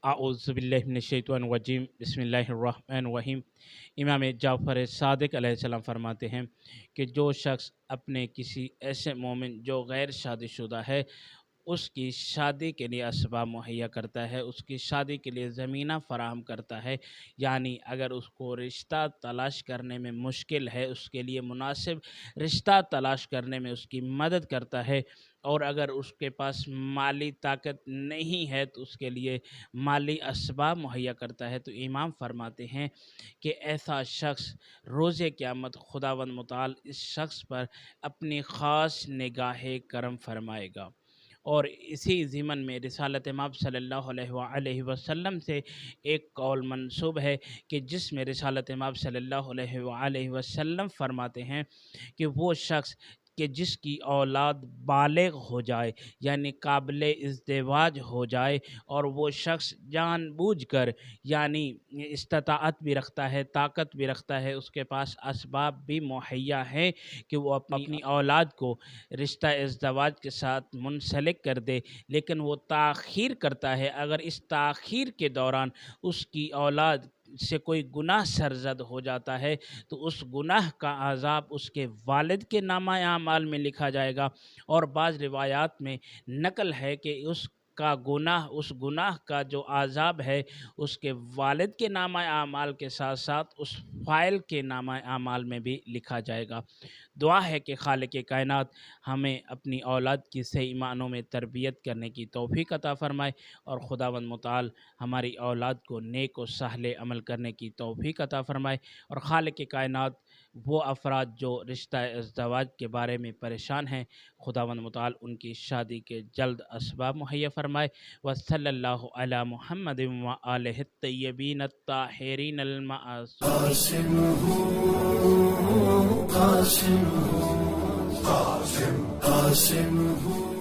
اعوذ باللہ من الشیطان الرجیم بسم اللہ الرحمن الرحیم۔ امام جعفر صادق علیہ السلام فرماتے ہیں کہ جو شخص اپنے کسی ایسے مومن جو غیر شادی شدہ ہے اس کی شادی کے لیے اسباب مہیا کرتا ہے، اس کی شادی کے لیے زمینہ فراہم کرتا ہے، یعنی اگر اس کو رشتہ تلاش کرنے میں مشکل ہے اس کے لیے مناسب رشتہ تلاش کرنے میں اس کی مدد کرتا ہے، اور اگر اس کے پاس مالی طاقت نہیں ہے تو اس کے لیے مالی اسباب مہیا کرتا ہے، تو امام فرماتے ہیں کہ ایسا شخص روز قیامت خداوند متعال اس شخص پر اپنی خاص نگاہ کرم فرمائے گا۔ اور اسی ضمن میں رسالت مآب صلی اللہ علیہ وآلہ وسلم سے ایک قول منسوب ہے کہ جس میں رسالت مآب صلی اللہ علیہ وآلہ وسلم فرماتے ہیں کہ وہ شخص کہ جس کی اولاد بالغ ہو جائے یعنی قابل ازدواج ہو جائے، اور وہ شخص جان بوجھ کر یعنی استطاعت بھی رکھتا ہے، طاقت بھی رکھتا ہے، اس کے پاس اسباب بھی مہیا ہیں کہ وہ اپنی اولاد کو رشتہ ازدواج کے ساتھ منسلک کر دے، لیکن وہ تاخیر کرتا ہے، اگر اس تاخیر کے دوران اس کی اولاد سے کوئی گناہ سرزد ہو جاتا ہے تو اس گناہ کا عذاب اس کے والد کے نامہ اعمال میں لکھا جائے گا، اور بعض روایات میں نقل ہے کہ اس گناہ کا جو عذاب ہے اس کے والد کے نامہ اعمال کے ساتھ ساتھ اس فاعل کے نامہ اعمال میں بھی لکھا جائے گا۔ دعا ہے کہ خالق کائنات ہمیں اپنی اولاد کی صحیح معنوں میں تربیت کرنے کی توفیق عطا فرمائے، اور خداوند متعال ہماری اولاد کو نیک و صالح عمل کرنے کی توفیق عطا فرمائے، اور خالق کائنات وہ افراد جو رشتہ ازدواج کے بارے میں پریشان ہیں خداوند متعال ان کی شادی کے جلد اسباب مہیا فرمائے۔ وصلی اللہ علی محمد وآلہ الطیبین الطاہرین المعصومین۔ قاسم قاسم قاسم